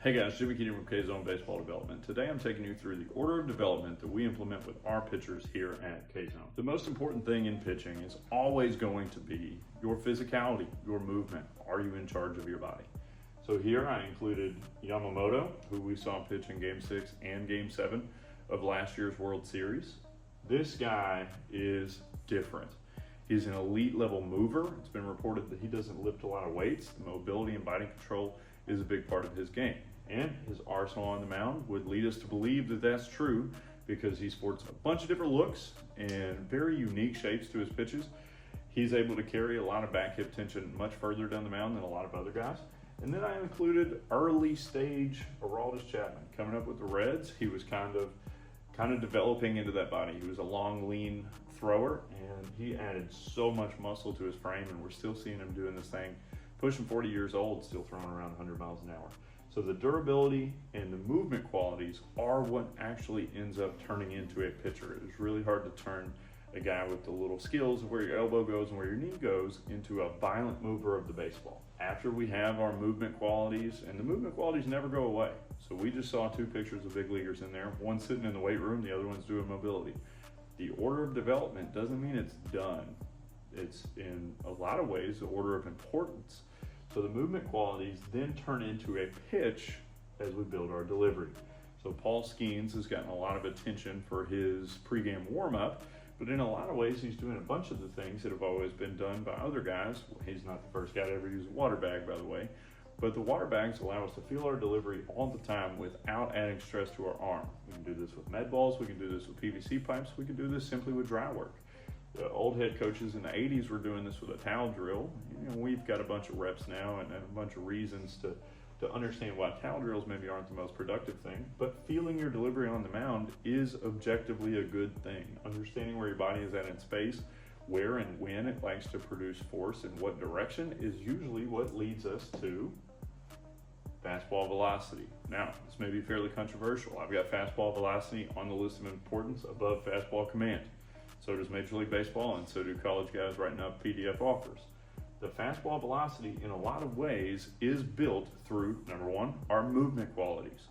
Hey guys, Jimmy Keating from K-Zone Baseball Development. Today I'm taking you through the order of development that we implement with our pitchers here at K-Zone. The most important thing in pitching is always going to be your physicality, your movement. Are you in charge of your body? So here I included Yamamoto, who we saw pitch in Game 6 and Game 7 of last year's World Series. This guy is different. He's an elite level mover. It's been reported that he doesn't lift a lot of weights. The mobility and biting control is a big part of his game. And his arsenal on the mound would lead us to believe that that's true because he sports a bunch of different looks and very unique shapes to his pitches. He's able to carry a lot of back hip tension much further down the mound than a lot of other guys. And then I included early stage Aroldis Chapman coming up with the Reds. He was kind of developing into that body. He was a long, lean thrower, and he added so much muscle to his frame, and we're still seeing him doing this thing, pushing 40 years old, still throwing around 100 miles an hour. So the durability and the movement qualities are what actually ends up turning into a pitcher. It's really hard to turn a guy with the little skills of where your elbow goes and where your knee goes into a violent mover of the baseball. After we have our movement qualities, and the movement qualities never go away. So we just saw two pictures of big leaguers in there, one sitting in the weight room, the other one's doing mobility. The order of development doesn't mean it's done. It's in a lot of ways the order of importance. So the movement qualities then turn into a pitch as we build our delivery. So Paul Skeens has gotten a lot of attention for his pregame warm-up, but in a lot of ways he's doing a bunch of the things that have always been done by other guys. He's not the first guy to ever use a water bag, by the way, but the water bags allow us to feel our delivery all the time without adding stress to our arm. We can do this with med balls, we can do this with PVC pipes, we can do this simply with dry work. The old head coaches in the 80s were doing this with a towel drill. You know, we've got a bunch of reps now and a bunch of reasons to understand why towel drills maybe aren't the most productive thing, but feeling your delivery on the mound is objectively a good thing. Understanding where your body is at in space, where and when it likes to produce force and what direction is usually what leads us to fastball velocity. Now, this may be fairly controversial. I've got fastball velocity on the list of importance above fastball command. So does Major League Baseball, and so do college guys writing up PDF offers. The fastball velocity, in a lot of ways, is built through, number one, our movement qualities,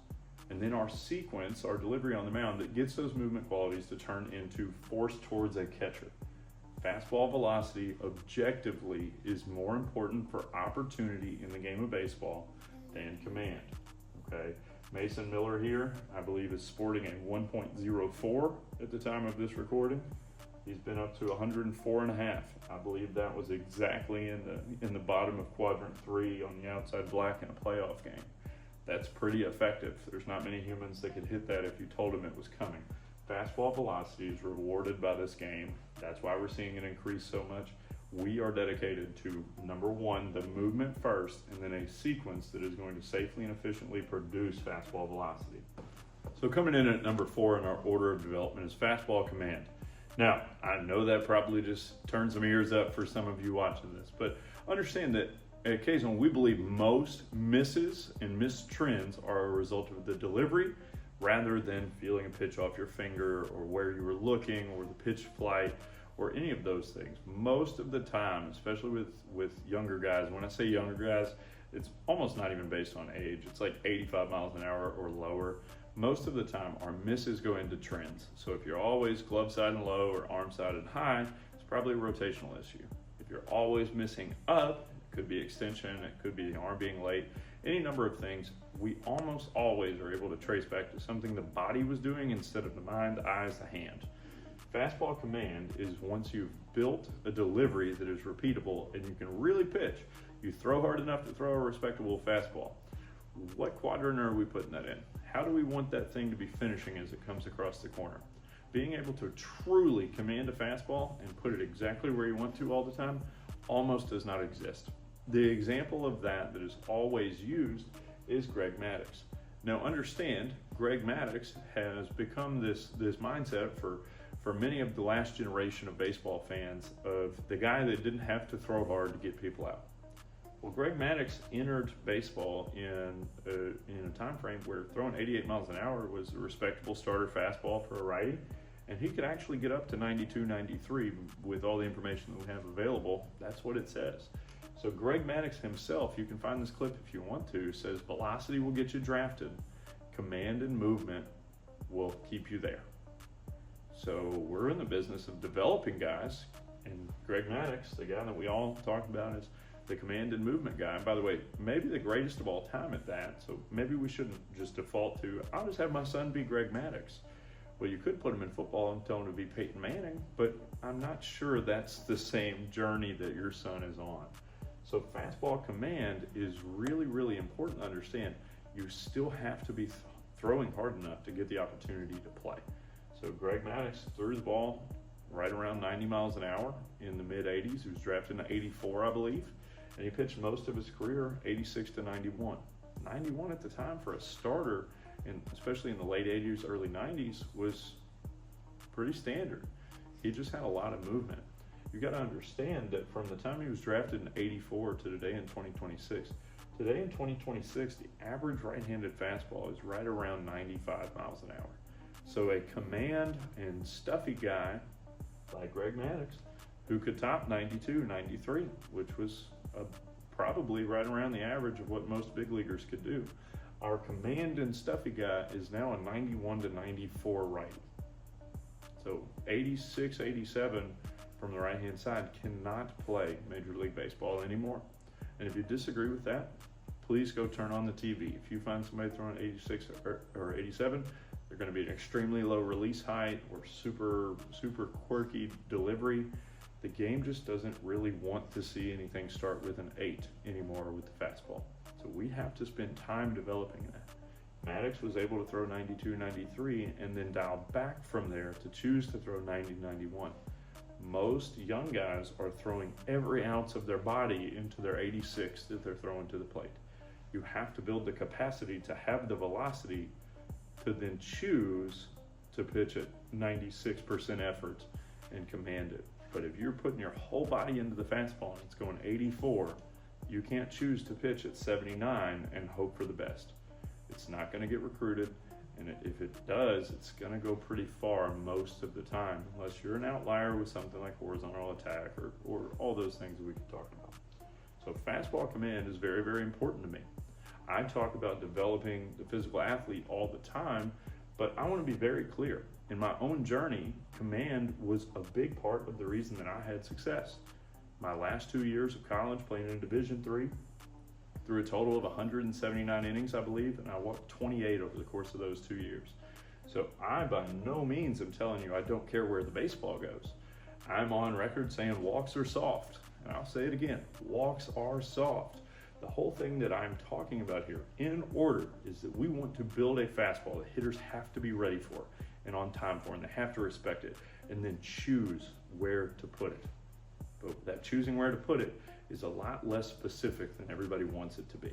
and then our sequence, our delivery on the mound that gets those movement qualities to turn into force towards a catcher. Fastball velocity objectively is more important for opportunity in the game of baseball than command, okay? Mason Miller here, I believe, is sporting a 1.04 at the time of this recording. He's been up to 104.5. I believe that was exactly in the bottom of quadrant 3 on the outside black in a playoff game. That's pretty effective. There's not many humans that could hit that if you told them it was coming. Fastball velocity is rewarded by this game. That's why we're seeing it increase so much. We are dedicated to, number one, the movement first, and then a sequence that is going to safely and efficiently produce fastball velocity. So coming in at number 4 in our order of development is fastball command. Now, I know that probably just turned some ears up for some of you watching this, but understand that at K-Zone, we believe most misses and missed trends are a result of the delivery rather than feeling a pitch off your finger or where you were looking or the pitch flight or any of those things. Most of the time, especially with younger guys, when I say younger guys, it's almost not even based on age. It's like 85 miles an hour or lower. Most of the time, our misses go into trends. So if you're always glove side and low or arm side and high, it's probably a rotational issue. If you're always missing up, it could be extension, it could be the arm being late, any number of things, we almost always are able to trace back to something the body was doing instead of the mind, the eyes, the hand. Fastball command is once you've built a delivery that is repeatable and you can really pitch, you throw hard enough to throw a respectable fastball. What quadrant are we putting that in? How do we want that thing to be finishing as it comes across the corner? Being able to truly command a fastball and put it exactly where you want to all the time almost does not exist. The example of that is always used is Greg Maddux. Now understand, Greg Maddux has become this mindset for many of the last generation of baseball fans of the guy that didn't have to throw hard to get people out. Well, Greg Maddux entered baseball in a time frame where throwing 88 miles an hour was a respectable starter fastball for a righty, and he could actually get up to 92, 93 with all the information that we have available. That's what it says. So Greg Maddux himself, you can find this clip if you want to, says velocity will get you drafted, command and movement will keep you there. So we're in the business of developing guys, and Greg Maddux, the guy that we all talk about, is the command and movement guy. And by the way, maybe the greatest of all time at that. So maybe we shouldn't just default to, I'll just have my son be Greg Maddux. Well, you could put him in football and tell him to be Peyton Manning, but I'm not sure that's the same journey that your son is on. So fastball command is really, really important to understand. You still have to be throwing hard enough to get the opportunity to play. So Greg Maddux threw the ball right around 90 miles an hour in the mid-80s. He was drafted in 84, I believe, and he pitched most of his career 86 to 91. 91 at the time for a starter, and especially in the late 80s, early 90s, was pretty standard. He just had a lot of movement. You got to understand that from the time he was drafted in 84 to today in 2026, today in 2026, the average right-handed fastball is right around 95 miles an hour. So a command and stuffy guy like Greg Maddux, who could top 92, 93, which was probably right around the average of what most big leaguers could do. Our command and stuffy guy is now a 91 to 94 right. So 86, 87 from the right-hand side cannot play Major League Baseball anymore. And if you disagree with that, please go turn on the TV. If you find somebody throwing 86 or 87, they're going to be an extremely low release height or super quirky delivery. The game just doesn't really want to see anything start with an 8 anymore with the fastball. So we have to spend time developing that. Maddux was able to throw 92, 93 and then dial back from there to choose to throw 90, 91. Most young guys are throwing every ounce of their body into their 86 that they're throwing to the plate. You have to build the capacity to have the velocity to then choose to pitch at 96% effort and command it. But if you're putting your whole body into the fastball and it's going 84, you can't choose to pitch at 79 and hope for the best. It's not going to get recruited, and if it does, it's going to go pretty far most of the time, unless you're an outlier with something like horizontal attack or all those things that we could talk about. So fastball command is very, very important to me. I talk about developing the physical athlete all the time, but I want to be very clear. In my own journey, command was a big part of the reason that I had success. My last 2 years of college playing in Division III, through a total of 179 innings, I believe, and I walked 28 over the course of those 2 years. So I, by no means, am telling you I don't care where the baseball goes. I'm on record saying walks are soft, and I'll say it again, walks are soft. The whole thing that I'm talking about here, in order, is that we want to build a fastball that hitters have to be ready for and on time for, and they have to respect it, and then choose where to put it. But that choosing where to put it is a lot less specific than everybody wants it to be.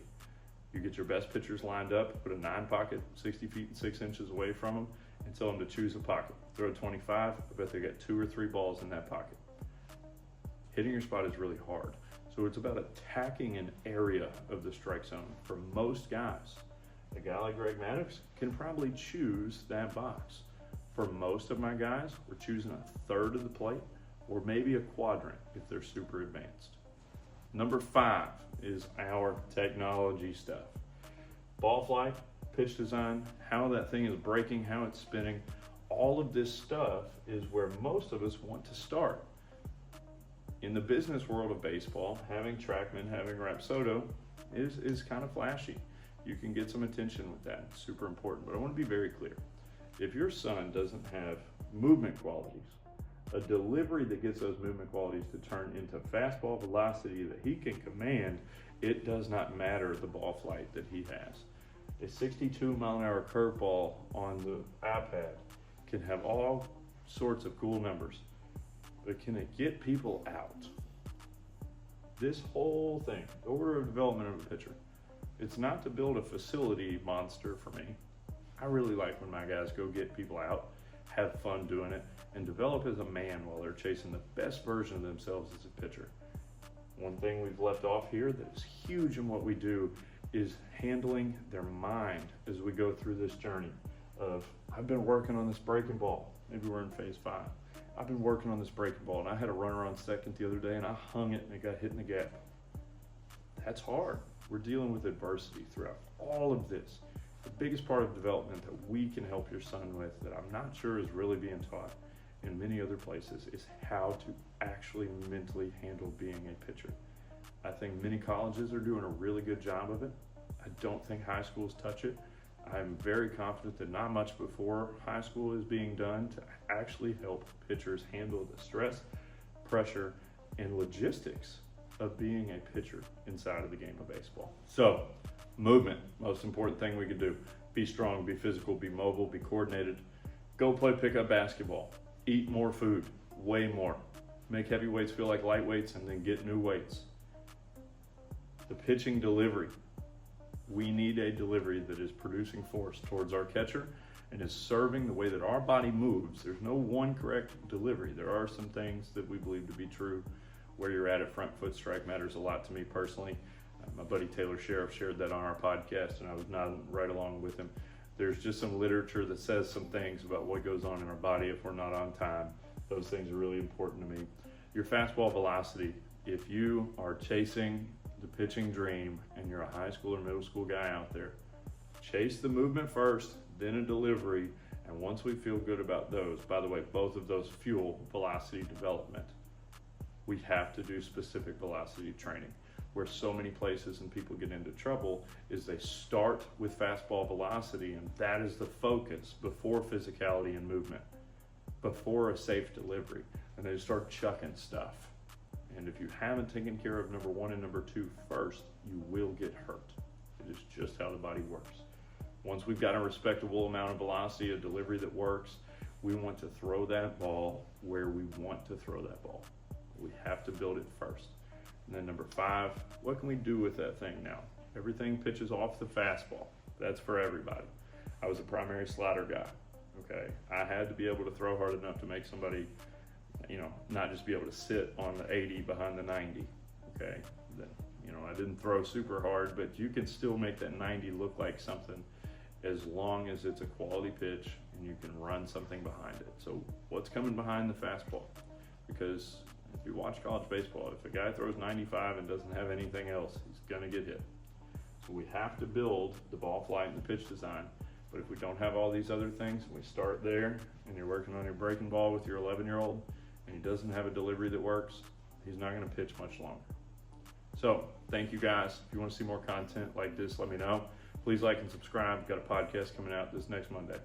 You get your best pitchers lined up, put a 9 pocket 60 feet and 6 inches away from them, and tell them to choose a pocket. Throw a 25, I bet they got 2 or 3 balls in that pocket. Hitting your spot is really hard. So it's about attacking an area of the strike zone. For most guys, a guy like Greg Maddux can probably choose that box. For most of my guys, we're choosing a third of the plate or maybe a quadrant if they're super advanced. Number 5 is our technology stuff. Ball flight, pitch design, how that thing is breaking, how it's spinning. All of this stuff is where most of us want to start. In the business world of baseball, having TrackMan, having Rapsodo is kind of flashy. You can get some attention with that. It's super important. But I want to be very clear. If your son doesn't have movement qualities, a delivery that gets those movement qualities to turn into fastball velocity that he can command, it does not matter the ball flight that he has. A 62 mile an hour curveball on the iPad can have all sorts of cool numbers, but can it get people out? This whole thing, the order of development of a pitcher, it's not to build a facility monster for me. I really like when my guys go get people out, have fun doing it, and develop as a man while they're chasing the best version of themselves as a pitcher. One thing we've left off here that is huge in what we do is handling their mind as we go through this journey of, I've been working on this breaking ball. Maybe we're in phase 5. I've been working on this breaking ball, and I had a runner on second the other day, and I hung it, and it got hit in the gap. That's hard. We're dealing with adversity throughout all of this. The biggest part of development that we can help your son with, that I'm not sure is really being taught in many other places, is how to actually mentally handle being a pitcher. I think many colleges are doing a really good job of it. I don't think high schools touch it. I'm very confident that not much before high school is being done to actually help pitchers handle the stress, pressure, and logistics of being a pitcher inside of the game of baseball. So, movement, most important thing we can do. Be strong, be physical, be mobile, be coordinated. Go play pickup basketball. Eat more food, way more. Make heavy weights feel like light weights, and then get new weights. The pitching delivery. We need a delivery that is producing force towards our catcher and is serving the way that our body moves. There's no one correct delivery. There are some things that we believe to be true. Where you're at front foot strike matters a lot to me personally. My buddy Taylor Sheriff shared that on our podcast, and I was nodding right along with him. There's just some literature that says some things about what goes on in our body if we're not on time. Those things are really important to me. Your fastball velocity, if you are chasing the pitching dream and you're a high school or middle school guy out there, chase the movement first, then a delivery, and once we feel good about those, by the way, both of those fuel velocity development. We have to do specific velocity training. Where so many places and people get into trouble is they start with fastball velocity, and that is the focus before physicality and movement, before a safe delivery, and they start chucking stuff. And if you haven't taken care of number 1 and number 2 first, you will get hurt. It is just how the body works. Once we've got a respectable amount of velocity, a delivery that works, we want to throw that ball where we want to throw that ball. We have to build it first. And then number 5, what can we do with that thing now? Everything pitches off the fastball. That's for everybody. I was a primary slider guy, okay? I had to be able to throw hard enough to make somebody, not just be able to sit on the 80 behind the 90, okay? I didn't throw super hard, but you can still make that 90 look like something as long as it's a quality pitch and you can run something behind it. So what's coming behind the fastball? Because if you watch college baseball, if a guy throws 95 and doesn't have anything else, he's gonna get hit. So we have to build the ball flight and the pitch design. But if we don't have all these other things, we start there and you're working on your breaking ball with your 11-year-old and he doesn't have a delivery that works, he's not gonna pitch much longer. So thank you guys. If you want to see more content like this, let me know. Please like and subscribe. We've got a podcast coming out this next Monday.